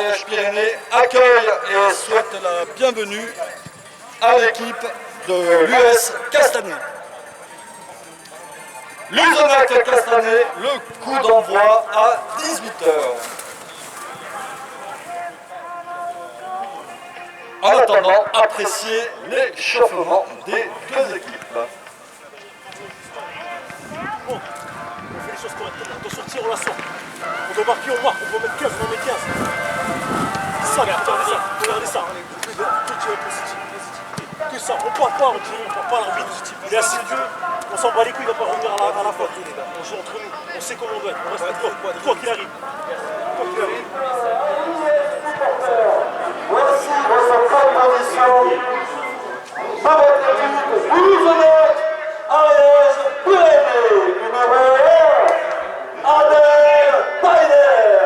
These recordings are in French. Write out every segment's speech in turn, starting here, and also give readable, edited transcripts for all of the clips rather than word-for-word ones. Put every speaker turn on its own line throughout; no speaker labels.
Ariège-Pyrénées accueille et souhaite la bienvenue à l'équipe de l'US Castanet. Luzenac Castanet, le coup d'envoi à 18 h. En attendant, appréciez l'échauffement des deux équipes.
Bon, on fait les choses correctement. Attention, tire, on la sort. On doit marquer, on marque. On peut mettre 15, on en met 15. Ça, regardez ça. Que ça, on part pas, on part pas l'arbitre. Il est assidu, on s'en bat les couilles, il va pas revenir à la faute. On joue entre nous, on sait comment on doit être. On reste quoi qu'il arrive. Quoi qu'il arrive.
Voici votre composition de votre équipe Luzenac Ariège-Pyrénées. Numéro 1, Adel Paider.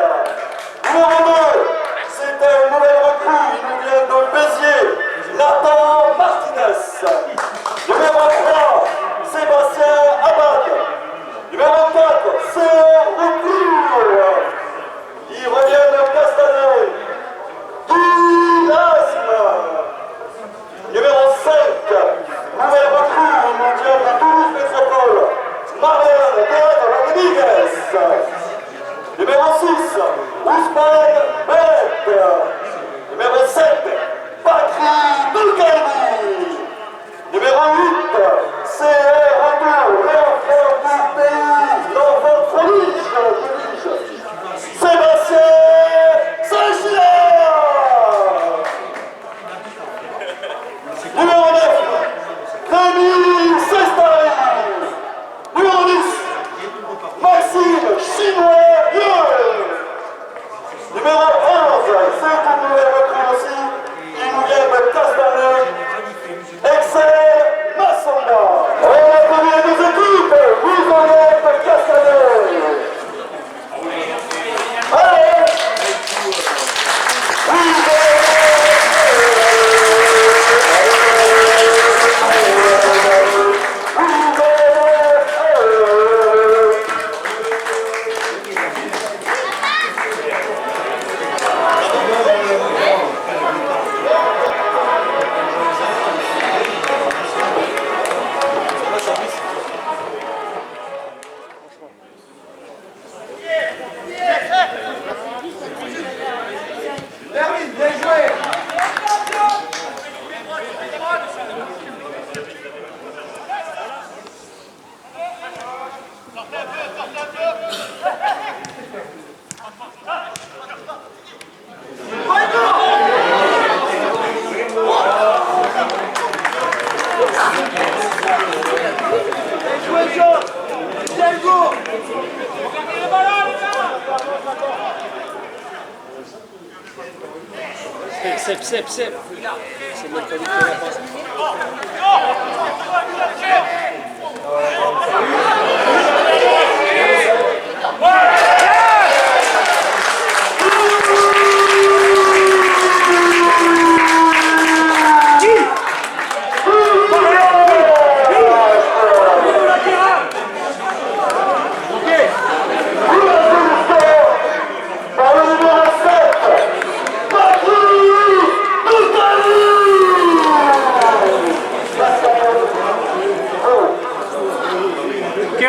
Numéro 2, c'est un nouvel recrue, il nous vient de Béziers, Nathan Martinez. Numéro 3, Sébastien Abad. Numéro 4, c'est Retour. Il revient de Castanet. Numéro 5, nouvelle recrue, il nous vient de Toulouse Métropole, Marianne Rodriguez. Numéro 6, Ousmane Bed. Numéro 7, Bakri Doukaini. Numéro 8, c'est Retour, l'enfant du pays, l'enfant prodige, Sébastien Saint-Gilles. Numéro 9, Rémi Sestari. Numéro 10, Maxime Chinois-Lieu. Numéro 11, c'est une nouvelle recrue aussi, il nous vient de Castanet, Excel Massonga. On a connu les deux équipes, Luzenac Castanet. Allez,
Sep. C'est le mec qui a dit qu'on la passe.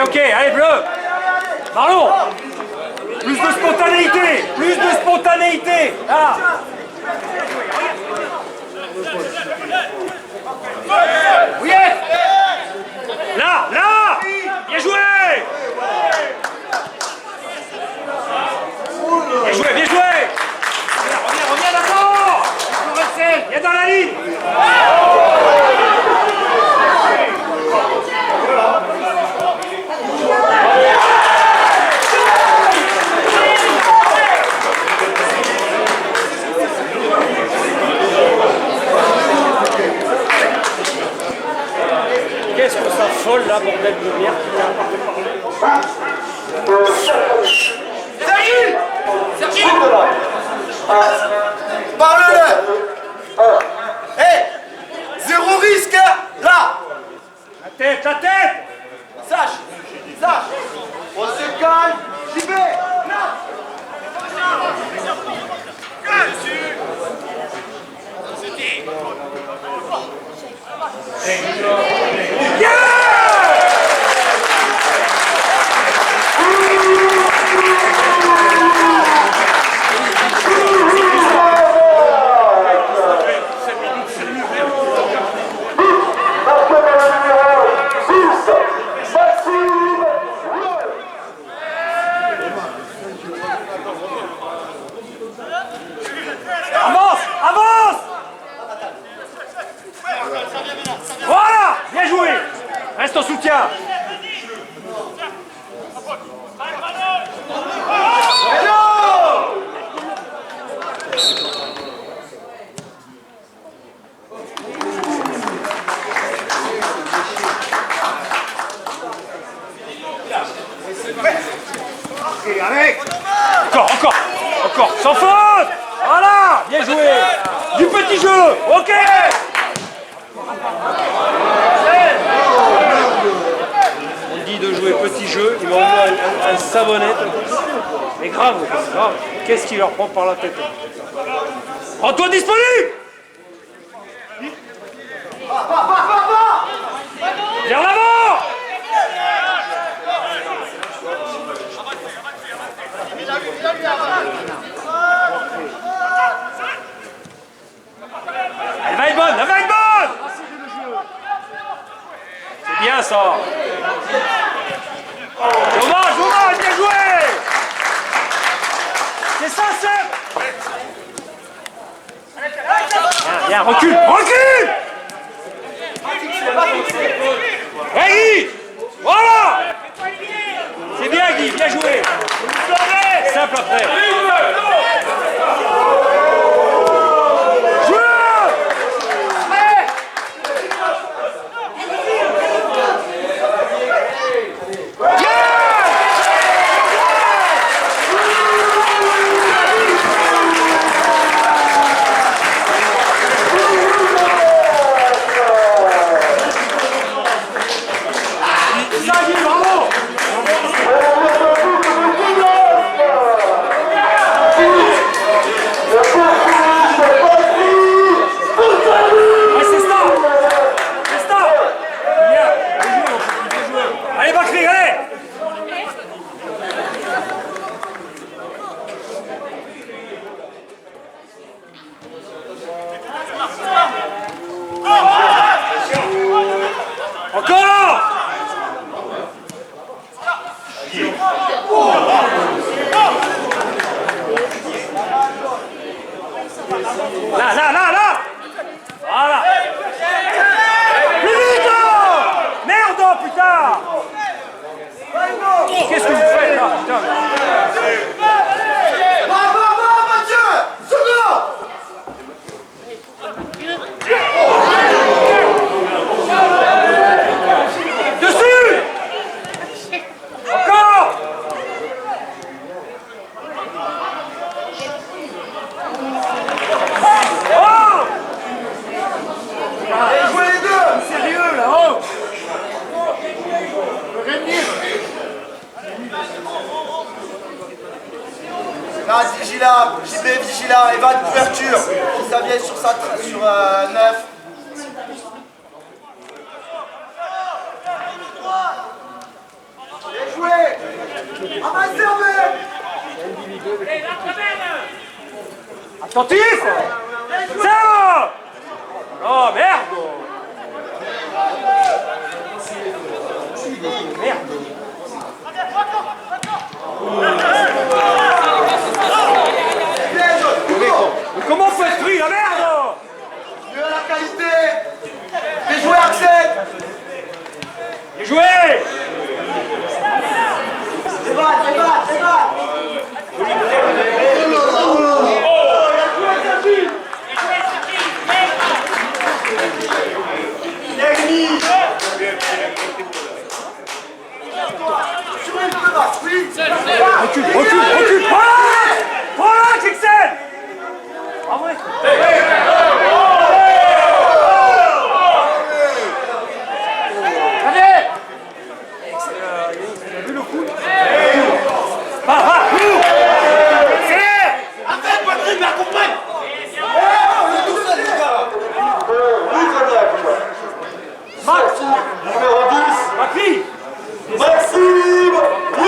Ok, allez bleu. Marlon. Plus de spontanéité, là. Oui. Là. Bien joué. Bien joué. Reviens d'abord. Viens dans la ligne. Qu'est-ce qu'on s'affole là, bordel? Encore, sans faute. Voilà, bien joué. Du petit jeu, ok. On dit de jouer petit jeu, ils m'ont mis un savonnette. Mais grave, grave. Qu'est-ce qui leur prend par la tête? Rends-toi disponible. Vers l'avant. Elle va être bonne, elle va être bonne. C'est bien ça. Dommage, bien joué. C'est ça, Seb. Bien, recule. Ouais, Guy. Voilà. C'est bien, Guy, bien joué. Simple après. Là. Voilà. Plus vite. Merde, putain. Qu'est-ce que vous faites là, putain?
Mathieu! Second!
Dessus. Encore.
Là, vigilant, JB vigilant, et va de couverture. Ça vient sur 9. Bien joué. Avancez,
Attentif. Ça. Oh merde. Merde. Mais comment faut être pris la merde?
Mieux la qualité. Bien joué, Axel.
Bien joué.
C'est mal.
Recule. Voilà, Kixen. Ah ouais. Allez. Il a vu le coup.
Arrête, Patrick, m'accompagne.
Max.
Numéro 10.
Macri.
Maxime. Numéro 13.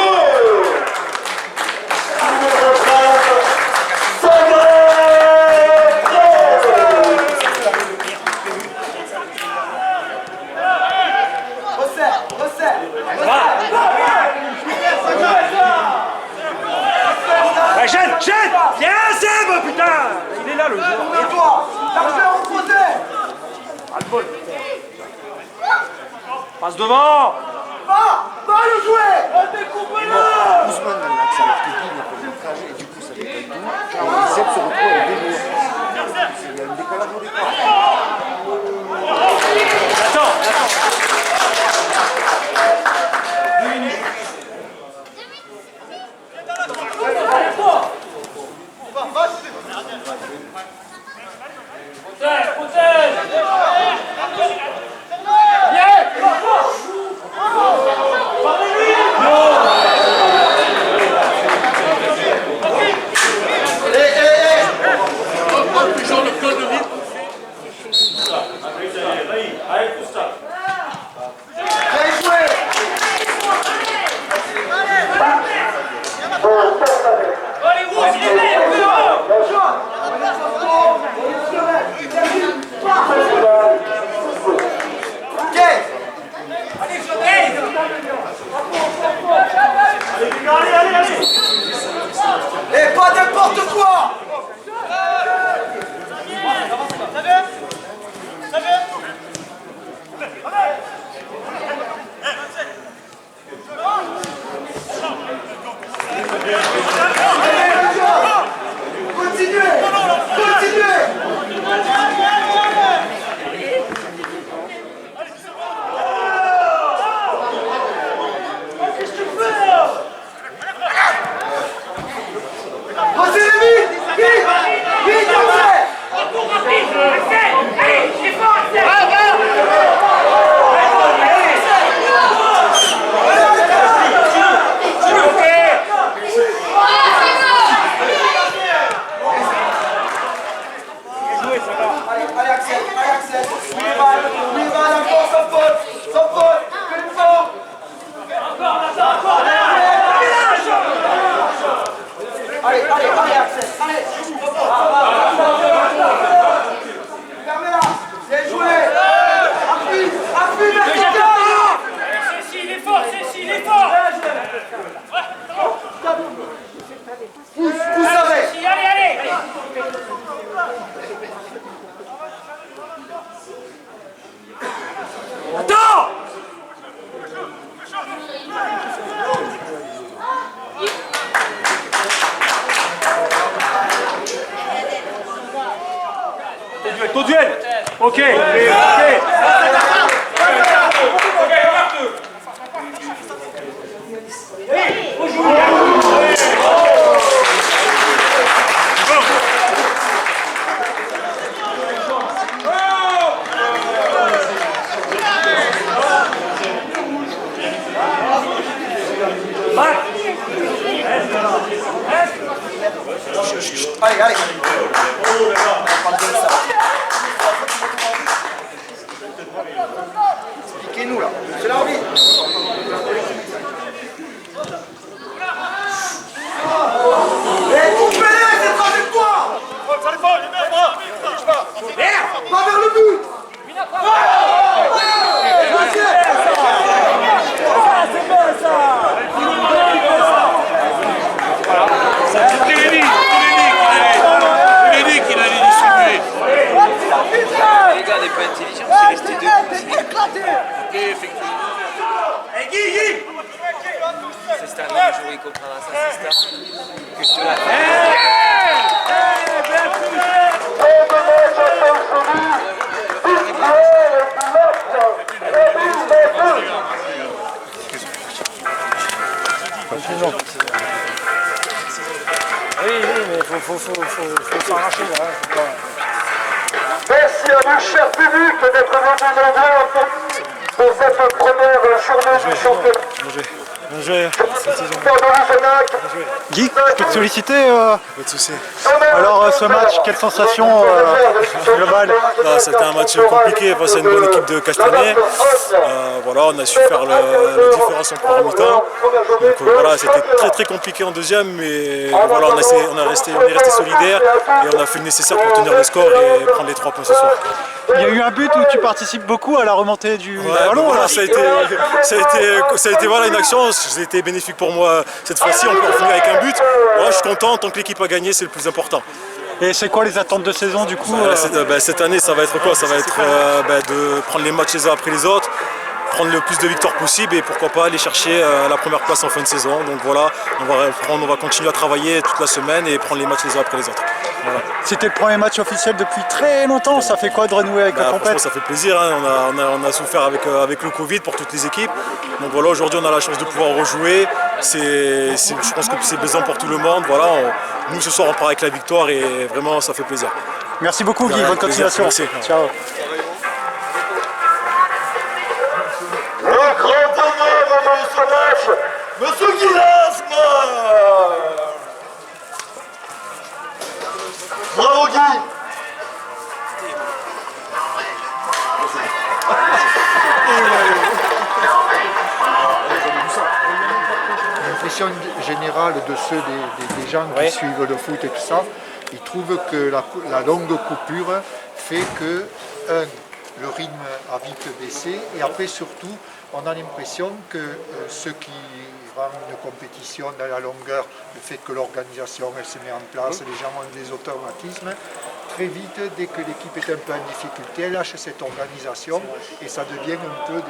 Resserre.
Jette. Viens, Seb, putain. Il est là, le joueur.
Et toi, l'argent reposé.
Ah, le bol. Passe devant.
Va le jouer.
Ousmane dans l'axe alors que Guy n'a pas le blocage et du coup ça décale tout. Et Seb se retrouve avec des joueurs. Il y a un décalage au départ.
Attends. 2 minutes.
Et pas n'importe quoi. Continuez.
Ton duel. Ok.
Allez. Piquez-nous là, c'est l'arbitre. Coupez-les cette trajectoire. Pas vers le but.
C'est Star, le jour où il comprendra ça, c'est Star. Que je te la
Oui, mais faut s'arracher là.
Merci à vous, cher public, d'être venus nombreux pour cette première journée du championnat.
Bien joué.
Guy, je peux te solliciter Pas de soucis. Alors ce match, quelle sensation globale?
C'était un match compliqué face à une bonne équipe de Castanet. Voilà, on a su faire la différence en première mi-temps. Donc voilà, c'était très compliqué en deuxième, mais voilà, on est resté solidaire et on a fait le nécessaire pour tenir le score et prendre les 3 points ce soir.
Il y a eu un but où tu participes beaucoup à la remontée du ballon.
Voilà, ça a été voilà, une action, c'était bénéfique pour moi cette fois-ci, on peut revenir avec un but. Voilà, je suis content, tant que l'équipe a gagné, c'est le plus important.
Et c'est quoi les attentes de saison du coup
Cette année, ça va être quoi? Ça va être de prendre les matchs les uns après les autres, prendre le plus de victoires possible et pourquoi pas aller chercher la première place en fin de saison. Donc voilà, on va continuer à travailler toute la semaine et prendre les matchs les uns après les autres. Voilà.
C'était le premier match officiel depuis très longtemps, ça fait quoi de renouer avec la compète?
Ça fait plaisir, hein. On a souffert avec le Covid pour toutes les équipes. Donc voilà, aujourd'hui on a la chance de pouvoir rejouer je pense que c'est plaisant pour tout le monde. Voilà, nous ce soir on part avec la victoire et vraiment ça fait plaisir.
Merci beaucoup Guy,
Ouais,
bonne
plaisir,
continuation.
merci.
Ciao.
Le grand honneur de ce match, Monsieur Guilasme. Bravo Guy.
L'impression générale de ceux des gens qui suivent le foot et tout ça, ils trouvent que la longue coupure fait que, le rythme a vite baissé, et après surtout, on a l'impression que ceux qui rendent une compétition dans la longueur, le fait que l'organisation elle se met en place, les gens ont des automatismes, très vite, dès que l'équipe est un peu en difficulté, elle lâche cette organisation et ça devient un peu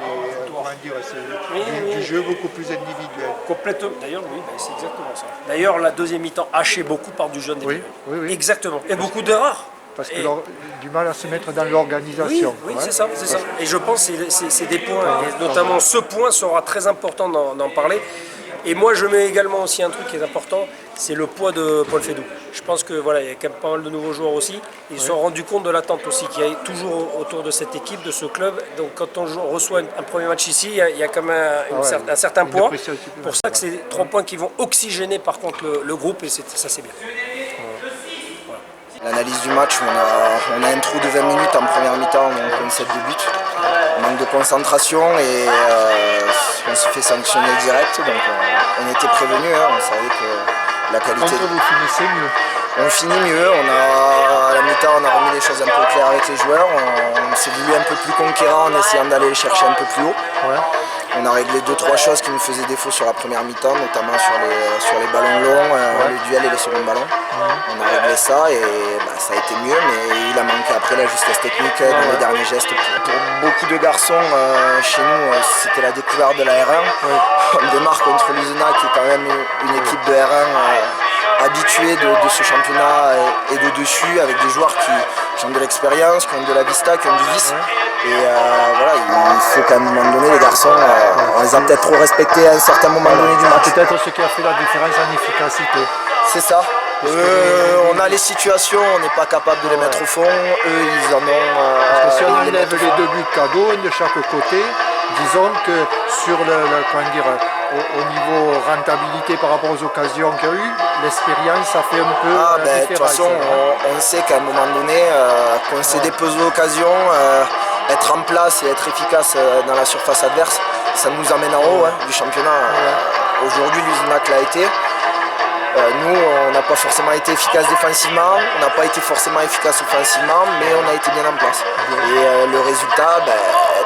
du jeu beaucoup plus individuel.
Complètement. D'ailleurs, oui, c'est exactement ça. D'ailleurs, la deuxième mi-temps hachée beaucoup par du jeune individuel.
Oui.
Exactement. Et beaucoup d'erreurs.
Parce que du mal à se mettre dans l'organisation.
Oui, c'est ça, c'est ça. Et je pense que c'est des points, et notamment ce point sera très important d'en parler. Et moi, je mets également aussi un truc qui est important, c'est le poids de Paul Fédou. Je pense que voilà, il y a quand même pas mal de nouveaux joueurs aussi. Ils se sont rendus compte de l'attente aussi qu'il y a toujours autour de cette équipe, de ce club. Donc quand on reçoit un premier match ici, il y a quand même un certain poids. C'est pour ça que c'est 3 points qui vont oxygéner par contre le groupe, et ça c'est bien.
L'analyse du match, on a un trou de 20 minutes en première mi-temps, on prend 7 de but. Manque de concentration et on se fait sanctionner direct. Donc on était prévenus, on savait que la qualité...
Contre vous finissez mieux.
On finit mieux, à la mi-temps on a remis les choses un peu claires avec les joueurs, on s'est voulu un peu plus conquérant en essayant d'aller les chercher un peu plus haut. On a réglé 2-3 choses qui nous faisaient défaut sur la première mi-temps, notamment sur les ballons longs, le duel et les seconds ballons. On a réglé ça et ça a été mieux, mais il a manqué après la justesse technique dans les derniers gestes. Pour beaucoup de garçons chez nous, c'était la découverte de la R1. On démarre contre l'Usena qui est quand même une équipe de R1 habituée de ce championnat et de dessus, avec des joueurs qui ont de l'expérience, qui ont de la vista, qui ont du vice. Et voilà, il faut qu'à un moment donné, les garçons, on les a peut-être trop respectés à un certain moment donné du match.
Peut-être ce qui a fait la différence en efficacité.
C'est ça. On a les situations, on n'est pas capable de les mettre au fond. Eux, ils en ont.
Parce que si on enlève les 2 buts cadeaux, un de chaque côté, disons que sur au niveau rentabilité par rapport aux occasions qu'il y a eu, l'expérience a fait un peu la différence.
De toute façon, on sait qu'à un moment donné, concéder peu d'occasions, être en place et être efficace dans la surface adverse, ça nous amène en haut du championnat. Aujourd'hui, l'Usenac l'a été. Nous, on n'a pas forcément été efficace défensivement, on n'a pas été forcément efficace offensivement, mais on a été bien en place. Et le résultat,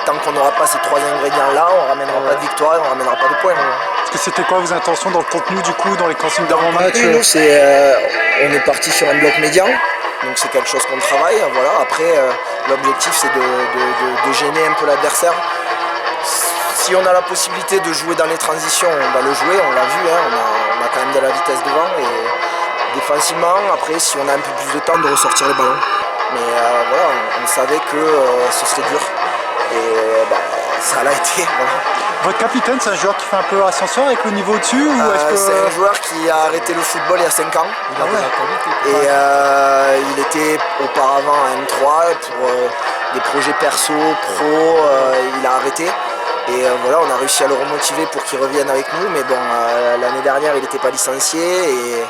tant qu'on n'aura pas ces 3 ingrédients-là, on ne ramènera pas de victoire et on ne ramènera pas de points.
Est-ce que c'était quoi vos intentions dans le contenu du coup, dans les consignes d'avant-match?
Nous, on est parti sur un bloc médian, donc c'est quelque chose qu'on travaille. Voilà. Après, l'objectif c'est de gêner un peu l'adversaire. Si on a la possibilité de jouer dans les transitions, on va le jouer, on l'a vu, on a quand même de la vitesse devant et défensivement, après si on a un peu plus de temps de ressortir les ballons. Mais voilà, on savait que ce serait dur et ça l'a été. Voilà.
Votre capitaine, c'est un joueur qui fait un peu ascenseur avec le niveau au-dessus
C'est un joueur qui a arrêté le football il y a 5 ans. Et il était auparavant à M3 pour des projets perso, pro, il a arrêté. Et voilà, on a réussi à le remotiver pour qu'il revienne avec nous, mais bon, l'année dernière il n'était pas licencié et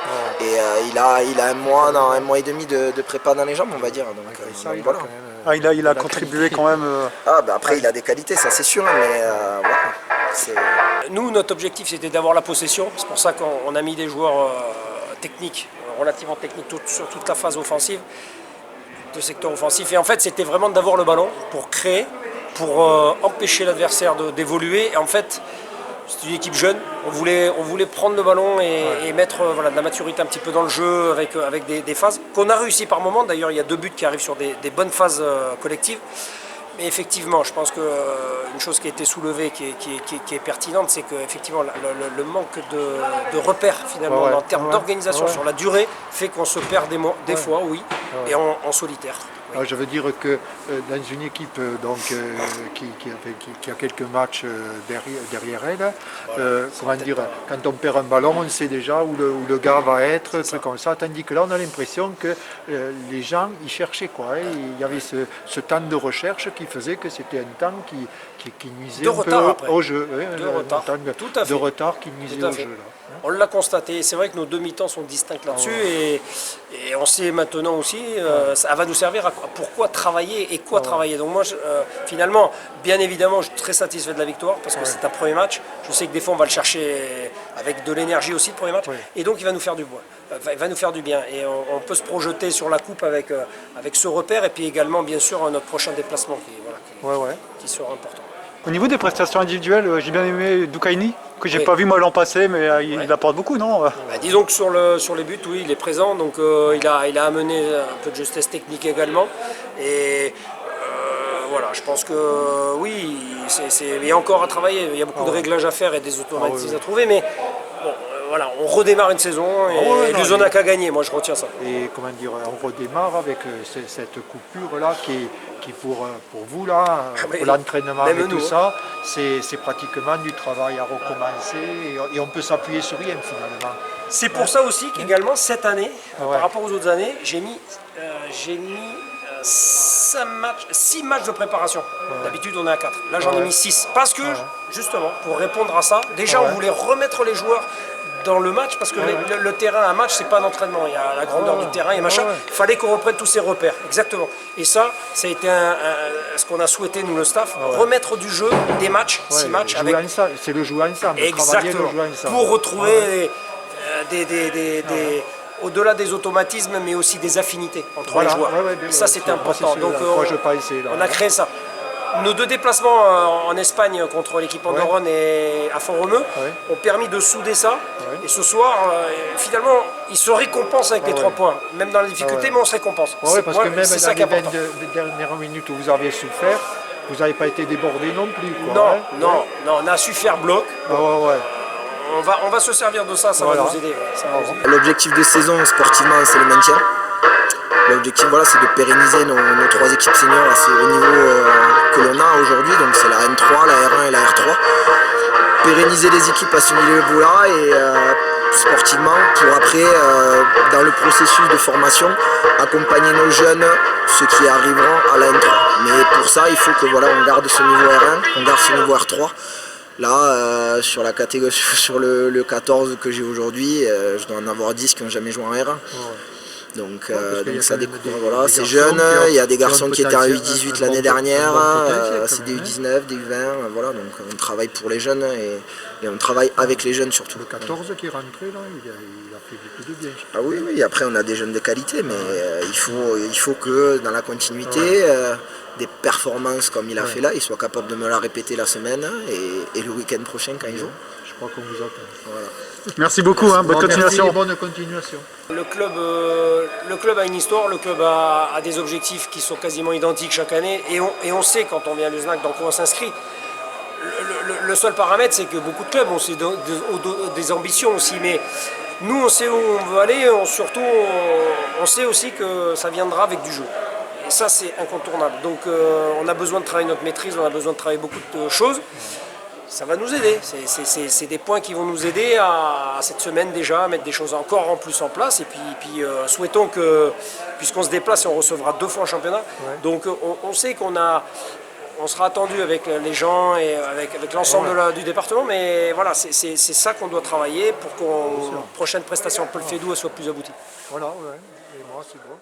il a un mois et demi de prépa dans les jambes, on va dire. Donc, voilà.
Il a contribué quand même.
Après il a des qualités, ça c'est sûr, mais voilà.
Nous, notre objectif c'était d'avoir la possession, c'est pour ça qu'on a mis des joueurs techniques, relativement techniques sur toute la phase offensive, de secteur offensif. Et en fait c'était vraiment d'avoir le ballon pour créer, pour empêcher l'adversaire d'évoluer. Et en fait, c'est une équipe jeune. On voulait prendre le ballon et mettre de la maturité un petit peu dans le jeu avec des phases qu'on a réussi par moment. D'ailleurs, il y a 2 buts qui arrivent sur des bonnes phases collectives. Mais effectivement, je pense qu'une chose qui a été soulevée, qui est pertinente, c'est qu'effectivement le manque de repères finalement en termes d'organisation sur la durée fait qu'on se perd des fois, et en solitaire.
Alors, je veux dire que dans une équipe qui a quelques matchs derrière elle, comment dire, quand on perd un ballon, on sait déjà où le gars va être, truc comme ça, tandis que là on a l'impression que les gens ils cherchaient quoi. Hein, il y avait ce temps de recherche qui faisait que c'était un temps qui nuisait un peu au jeu. De retard qui nuisait au jeu. Là.
On l'a constaté, c'est vrai que nos deux mi-temps sont distincts là-dessus et on sait maintenant aussi, ça va nous servir à pourquoi travailler et quoi travailler. Donc moi, finalement, bien évidemment, je suis très satisfait de la victoire parce que c'est un premier match. Je sais que des fois, on va le chercher avec de l'énergie aussi, le premier match, et donc il va nous faire du il va nous faire du bien. Et on peut se projeter sur la coupe avec ce repère et puis également, bien sûr, notre prochain déplacement qui sera important.
Au niveau des prestations individuelles, j'ai bien aimé Doukaini, que j'ai pas vu moi l'an passé, mais il apporte beaucoup, non?
Disons que sur les buts, oui, il est présent, donc il a amené un peu de justesse technique également. Et voilà, je pense que oui, il y a encore à travailler, il y a beaucoup de réglages à faire et des automatismes à trouver, mais bon, voilà, on redémarre une saison et Luzon n'a qu'à gagner, moi je retiens ça.
Et comment dire, on redémarre avec cette coupure-là qui pour vous, là, pour l'entraînement et tout ça, c'est pratiquement du travail à recommencer et on peut s'appuyer sur rien finalement.
C'est pour ça aussi qu'également cette année, par rapport aux autres années, j'ai mis 6 matchs de préparation. D'habitude on est à 4. Là j'en ai mis 6. Parce que, justement, pour répondre à ça, déjà on voulait remettre les joueurs dans le match, parce que le terrain, un match, c'est pas un entraînement. Il y a la grandeur du terrain et machin. Il fallait qu'on reprenne tous ces repères. Exactement. Et ça a été ce qu'on a souhaité, nous, le staff, remettre du jeu, des matchs, 6 matchs.
C'est le jouer ensemble.
Exactement.
Le jouer ensemble.
Pour retrouver au-delà des automatismes, mais aussi des affinités entre les joueurs. Et ça, c'était important. Donc, on a créé ça. Nos deux déplacements en Espagne contre l'équipe Andorone et à Font-Romeu ont permis de souder ça. Et ce soir, finalement, ils se récompensent avec les 3 points. Même dans la difficulté, mais on se récompense.
Parce que même dans les 20 dernières minutes où vous aviez souffert, vous n'avez pas été débordé non plus. Quoi,
non, on a su faire bloc. On va se servir de ça, ça va nous aider.
L'objectif de saison, sportivement, c'est le maintien. L'objectif, c'est de pérenniser nos 3 équipes seniors à ce haut niveau que l'on a aujourd'hui, donc c'est la M3, la R1 et la R3. Pérenniser les équipes à ce niveau-là et sportivement, pour après, dans le processus de formation, accompagner nos jeunes, ceux qui arriveront à la M3. Mais pour ça, il faut que on garde ce niveau R1, on garde ce niveau R3. Là, sur la catégorie, sur le 14 que j'ai aujourd'hui, je dois en avoir 10 qui n'ont jamais joué en R1. Donc ça découvre, c'est jeune, il y a des garçons qui étaient en U18 l'année dernière, c'est des U19, des U20, donc on travaille pour les jeunes et on travaille avec les jeunes surtout.
Le 14 qui est rentré là, il a fait beaucoup de bien.
Ah oui, après on a des jeunes de qualité, mais il faut que dans la continuité, des performances comme il a fait là, il soit capable de me la répéter la semaine et le week-end prochain quand il joue.
Je crois qu'on vous attend.
Voilà.
Merci beaucoup, bonne continuation.
Merci, bonne continuation.
Le club a une histoire, le club a des objectifs qui sont quasiment identiques chaque année et on sait quand on vient à Luznac dans quoi on s'inscrit. Le seul paramètre, c'est que beaucoup de clubs ont des ambitions aussi, mais nous on sait où on veut aller, surtout on sait aussi que ça viendra avec du jeu. Et ça c'est incontournable. Donc on a besoin de travailler notre maîtrise, on a besoin de travailler beaucoup de choses. Ça va nous aider, c'est des points qui vont nous aider à cette semaine déjà à mettre des choses encore en plus en place et puis souhaitons que, puisqu'on se déplace et on recevra 2 fois en championnat, donc on sait on sera attendu avec les gens et avec l'ensemble du département, mais voilà, c'est ça qu'on doit travailler pour qu'on prochaine prestation Paul Fédou soit plus aboutie.
Voilà, et moi c'est bon.